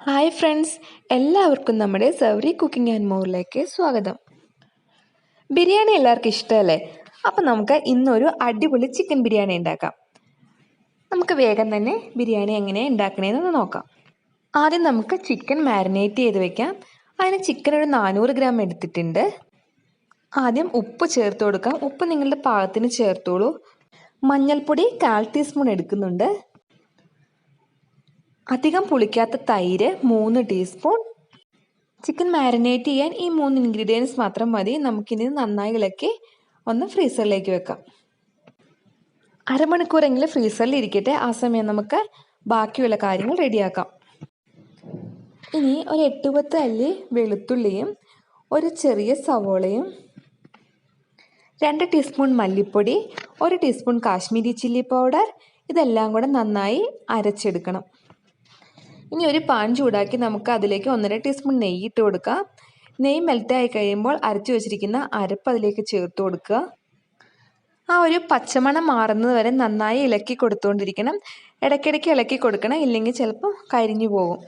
Hi friends, എല്ലാവർക്കും നമ്മുടെ Thawri cooking and മോറിലേക്ക് സ്വാഗതം. ബിരിയാണി എല്ലാവർക്കും ഇഷ്ടമല്ലേ? അപ്പം നമുക്ക് ഇന്നൊരു അടിപൊളി ചിക്കൻ ബിരിയാണി ഉണ്ടാക്കാം. നമുക്ക് വേഗം തന്നെ ബിരിയാണി എങ്ങനെയാണ് ഉണ്ടാക്കണേന്ന് നോക്കാം. ആദ്യം നമുക്ക് ചിക്കൻ മാരിനേറ്റ് ചെയ്ത് വെക്കാം. അതിന് ചിക്കൻ ഒരു 400 ഗ്രാം എടുത്തിട്ടുണ്ട്. ആദ്യം ഉപ്പ് ചേർത്ത് കൊടുക്കാം. ഉപ്പ് നിങ്ങളുടെ പാകത്തിന് ചേർത്തോളൂ. മഞ്ഞൾപ്പൊടി 1/4 ടീസ്പൂൺ എടുക്കുന്നുണ്ട്. അധികം പുളിക്കാത്ത തൈര് 3 ടീസ്പൂൺ. ചിക്കൻ മാരിനേറ്റ് ചെയ്യാൻ ഈ 3 ഇൻഗ്രീഡിയൻസ് മാത്രം മതി. നമുക്കിനി നന്നായി ഇളക്കി ഒന്ന് ഫ്രീസറിലേക്ക് വെക്കാം. അരമണിക്കൂറെങ്കിലും ഫ്രീസറിൽ ഇരിക്കട്ടെ. ആ സമയം നമുക്ക് ബാക്കിയുള്ള കാര്യങ്ങൾ റെഡിയാക്കാം. ഇനി ഒരു 8-10 അല്ലി വെളുത്തുള്ളിയും ഒരു ചെറിയ സവോളയും 2 ടീസ്പൂൺ മല്ലിപ്പൊടി, 1 ടീസ്പൂൺ കാശ്മീരി ചില്ലി പൗഡർ, ഇതെല്ലാം കൂടെ നന്നായി അരച്ചെടുക്കണം. ഇനി ഒരു പാൻ ചൂടാക്കി നമുക്ക് അതിലേക്ക് 1.5 ടീസ്പൂൺ നെയ്യ് ഇട്ട് കൊടുക്കാം. നെയ്യ് മെൽറ്റായി കഴിയുമ്പോൾ അരച്ചു വെച്ചിരിക്കുന്ന അരപ്പ് അതിലേക്ക് ചേർത്ത് കൊടുക്കുക. ആ ഒരു പച്ചമണം മാറുന്നത് വരെ നന്നായി ഇളക്കി കൊടുത്തുകൊണ്ടിരിക്കണം. ഇടയ്ക്കിടയ്ക്ക് ഇളക്കി കൊടുക്കണം, ഇല്ലെങ്കിൽ ചിലപ്പോൾ കരിഞ്ഞു പോകും.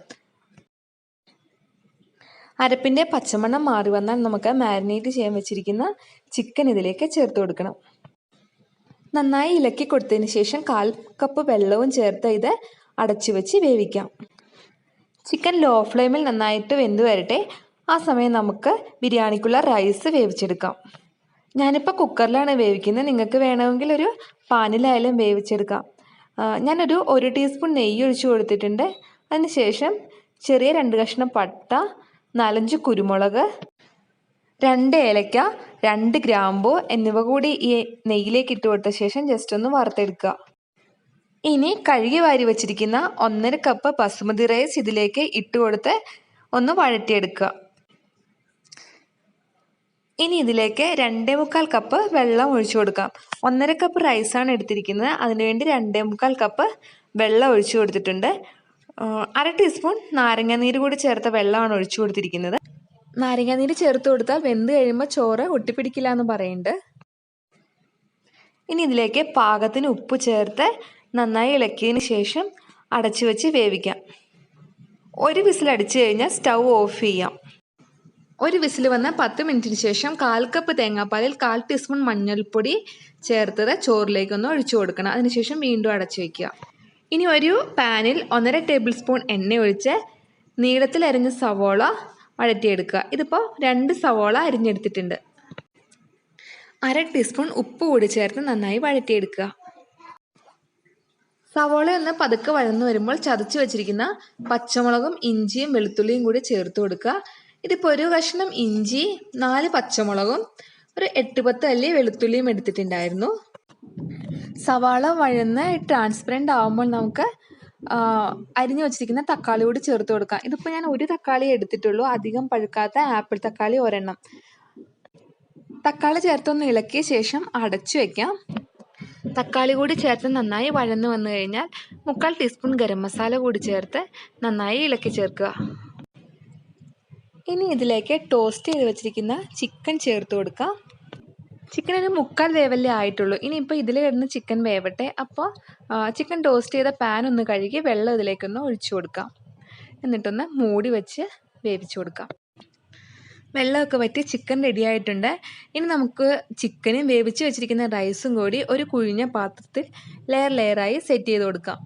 അരപ്പിൻ്റെ പച്ചമണം മാറി വന്നാൽ നമുക്ക് മാരിനേറ്റ് ചെയ്യാൻ വെച്ചിരിക്കുന്ന ചിക്കൻ ഇതിലേക്ക് ചേർത്ത് കൊടുക്കണം. നന്നായി ഇളക്കി കൊടുത്തതിന് ശേഷം 1/4 കപ്പ് വെള്ളവും ചേർത്ത് ഇത് അടച്ചു വെച്ച് വേവിക്കാം. ചിക്കൻ ലോ ഫ്ലെയിമിൽ നന്നായിട്ട് വെന്ത് വരട്ടെ. ആ സമയം നമുക്ക് ബിരിയാണിക്കുള്ള റൈസ് വേവിച്ചെടുക്കാം. ഞാനിപ്പോൾ കുക്കറിലാണ് വേവിക്കുന്നത്. നിങ്ങൾക്ക് വേണമെങ്കിൽ ഒരു പാനിലായാലും വേവിച്ചെടുക്കാം. ഞാനൊരു 1 ടീസ്പൂൺ നെയ്യ് ഒഴിച്ച് കൊടുത്തിട്ടുണ്ട്. അതിന് ശേഷം ചെറിയ 2 കഷ്ണം പട്ട, 4-5 കുരുമുളക്, 2 ഏലക്ക, 2 ഗ്രാമ്പൂ എന്നിവ കൂടി ഈ നെയ്യിലേക്ക് ഇട്ട് കൊടുത്ത ശേഷം ജസ്റ്റ് ഒന്ന് വറുത്തെടുക്കുക. ഇനി കഴുകി വാരി വെച്ചിരിക്കുന്ന 1.5 കപ്പ് ബസ്മതി റൈസ് ഇതിലേക്ക് ഇട്ട് കൊടുത്ത് ഒന്ന് വഴറ്റിയെടുക്കുക. ഇനി ഇതിലേക്ക് 2.25 കപ്പ് വെള്ളം ഒഴിച്ചു കൊടുക്കാം. 1.5 കപ്പ് റൈസാണ് എടുത്തിരിക്കുന്നത്. അതിനുവേണ്ടി 2.25 കപ്പ് വെള്ളം ഒഴിച്ചു കൊടുത്തിട്ടുണ്ട്. 1/2 ടീസ്പൂൺ നാരങ്ങാനീര് കൂടി ചേർത്ത വെള്ളമാണ് ഒഴിച്ചു കൊടുത്തിരിക്കുന്നത്. നാരങ്ങാനീര് ചേർത്ത് കൊടുത്താൽ വെന്ത് കഴിയുമ്പോൾ ചോറ് ഒട്ടിപ്പിടിക്കില്ല എന്ന് പറയുന്നുണ്ട്. ഇനി ഇതിലേക്ക് പാകത്തിന് ഉപ്പ് ചേർത്ത് നന്നായി ഇളക്കിയതിന് ശേഷം അടച്ചു വെച്ച് വേവിക്കാം. ഒരു വിസിൽ അടിച്ചു കഴിഞ്ഞാൽ സ്റ്റൗ ഓഫ് ചെയ്യാം. ഒരു വിസിൽ വന്ന 10 മിനിറ്റിന് ശേഷം 1/4 കപ്പ് തേങ്ങാപ്പാലിൽ 1/4 ടീസ്പൂൺ മഞ്ഞൾപ്പൊടി ചേർത്തത് ചോറിലേക്കൊന്ന് ഒഴിച്ചു കൊടുക്കണം. അതിനുശേഷം വീണ്ടും അടച്ചു വയ്ക്കുക. ഇനി ഒരു പാനിൽ 1.5 ടേബിൾ സ്പൂൺ എണ്ണ ഒഴിച്ച് നീളത്തിൽ അരിഞ്ഞ സവോള വഴറ്റിയെടുക്കുക. ഇതിപ്പോൾ 2 സവോള അരിഞ്ഞെടുത്തിട്ടുണ്ട്. 1/2 ടീസ്പൂൺ ഉപ്പ് കൂടി ചേർത്ത് നന്നായി വഴറ്റിയെടുക്കുക. സവോള ഒന്ന് പതുക്കെ വഴന്നു വരുമ്പോൾ ചതച്ച് വെച്ചിരിക്കുന്ന പച്ചമുളകും ഇഞ്ചിയും വെളുത്തുള്ളിയും കൂടി ചേർത്ത് കൊടുക്കുക. ഇതിപ്പോൾ ഒരു കഷ്ണം ഇഞ്ചി, 4 പച്ചമുളകും ഒരു 8-10 അല്ലി വെളുത്തുള്ളിയും എടുത്തിട്ടുണ്ടായിരുന്നു. സവാള വഴന്ന് ട്രാൻസ്പെറൻ്റ് ആകുമ്പോൾ നമുക്ക് അരിഞ്ഞു വെച്ചിരിക്കുന്ന തക്കാളി കൂടി ചേർത്ത് കൊടുക്കാം. ഇതിപ്പോൾ ഞാൻ ഒരു തക്കാളി എടുത്തിട്ടുള്ളൂ. അധികം പഴുക്കാത്ത ആപ്പിൾ തക്കാളി 1 തക്കാളി ചേർത്തൊന്ന് ഇളക്കിയ ശേഷം അടച്ചു വയ്ക്കാം. തക്കാളി കൂടി ചേർത്ത് നന്നായി വഴന്നു വന്നു കഴിഞ്ഞാൽ 3/4 ടീസ്പൂൺ ഗരം മസാല കൂടി ചേർത്ത് നന്നായി ഇളക്കി ചേർക്കുക. ഇനി ഇതിലേക്ക് ടോസ്റ്റ് ചെയ്ത് വെച്ചിരിക്കുന്ന ചിക്കൻ ചേർത്ത് കൊടുക്കുക. ചിക്കൻ ഒരു 3/4 വേവല്ലേ ആയിട്ടുള്ളൂ. ഇനിയിപ്പോൾ ഇതിൽ കിടന്ന് ചിക്കൻ വേവട്ടെ. അപ്പോൾ ചിക്കൻ ടോസ്റ്റ് ചെയ്ത പാൻ ഒന്ന് കഴുകി വെള്ളം ഇതിലേക്കൊന്ന് ഒഴിച്ചു കൊടുക്കാം. എന്നിട്ടൊന്ന് മൂടി വെച്ച് വേവിച്ചു കൊടുക്കാം. വെള്ളമൊക്കെ വറ്റി ചിക്കൻ റെഡി ആയിട്ടുണ്ട്. ഇനി നമുക്ക് ചിക്കനും വേവിച്ച് വെച്ചിരിക്കുന്ന റൈസും കൂടി ഒരു കുഴിഞ്ഞ പാത്രത്തിൽ ലെയറായി സെറ്റ് ചെയ്ത് കൊടുക്കാം.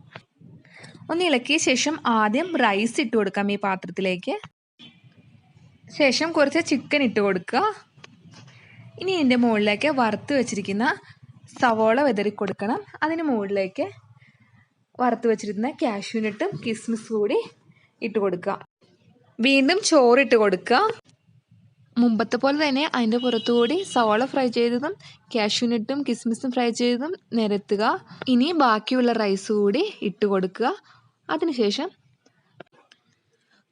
ഒന്ന് ഇളക്കിയ ശേഷം ആദ്യം റൈസ് ഇട്ട് കൊടുക്കാം ഈ പാത്രത്തിലേക്ക്. ശേഷം കുറച്ച് ചിക്കൻ ഇട്ട് കൊടുക്കുക. ഇനി ഇതിൻ്റെ മുകളിലേക്ക് വറുത്ത് വെച്ചിരിക്കുന്ന സവോള വിതറി കൊടുക്കണം. അതിന് മുകളിലേക്ക് വറുത്ത് വെച്ചിരിക്കുന്ന കാഷ്യൂനട്ടും കിസ്മിസ് കൂടി ഇട്ട് കൊടുക്കുക. വീണ്ടും ചോറിട്ട് കൊടുക്കുക. മുമ്പത്തെ പോലെ തന്നെ അതിൻ്റെ പുറത്തുകൂടി സവാള ഫ്രൈ ചെയ്തതും കാഷ്യൂനട്ടും കിസ്മിസും ഫ്രൈ ചെയ്തതും നിരത്തുക. ഇനി ബാക്കിയുള്ള റൈസ് കൂടി ഇട്ട് കൊടുക്കുക. അതിനുശേഷം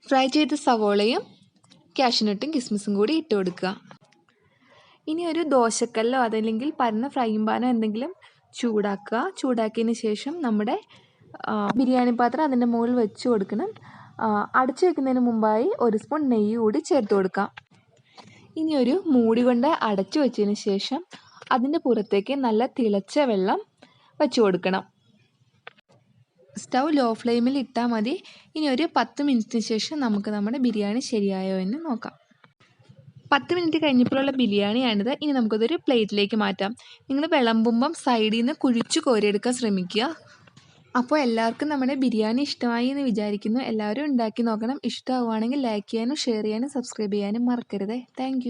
ഫ്രൈ ചെയ്ത സവാളയും കാഷ്യൂനട്ടും കിസ്മിസും കൂടി ഇട്ട് കൊടുക്കുക. ഇനി ഒരു ദോശക്കല്ലോ അതല്ലെങ്കിൽ പരന്ന ഫ്രൈയിങ് പാനോ എന്തെങ്കിലും ചൂടാക്കുക. ചൂടാക്കിയതിന് ശേഷം നമ്മുടെ ബിരിയാണി പാത്രം അതിൻ്റെ മുകളിൽ വെച്ച് കൊടുക്കണം. അടച്ചു വെക്കുന്നതിന് മുമ്പായി 1 സ്പൂൺ നെയ്യ് കൂടി ചേർത്ത് കൊടുക്കാം. ഇനി ഒരു മൂടി കൊണ്ട് അടച്ചു വെച്ചതിന് ശേഷം അതിൻ്റെ പുറത്തേക്ക് നല്ല തിളച്ച വെള്ളം വെച്ച് കൊടുക്കണം. സ്റ്റൗ ലോ ഫ്ലെയിമിൽ ഇട്ടാൽ മതി. ഇനി ഒരു 10 മിനിറ്റിന് ശേഷം നമുക്ക് നമ്മുടെ ബിരിയാണി ശരിയായോ എന്ന് നോക്കാം. 10 മിനിറ്റ് കഴിഞ്ഞപ്പോഴുള്ള ബിരിയാണിയാണിത്. ഇനി നമുക്കതൊരു പ്ലേറ്റിലേക്ക് മാറ്റാം. നിങ്ങൾ വിളമ്പുമ്പം സൈഡിൽ നിന്ന് കുഴിച്ച് കോരിയെടുക്കാൻ ശ്രമിക്കുക. അപ്പോൾ എല്ലാവർക്കും നമ്മുടെ ബിരിയാണി ഇഷ്ടമായി എന്ന് വിചാരിക്കുന്നു. എല്ലാവരും ഉണ്ടാക്കി നോക്കണം. ഇഷ്ടമാവുകയാണെങ്കിൽ ലൈക്ക് ചെയ്യാനും ഷെയർ ചെയ്യാനും സബ്സ്ക്രൈബ് ചെയ്യാനും മറക്കരുത്. താങ്ക്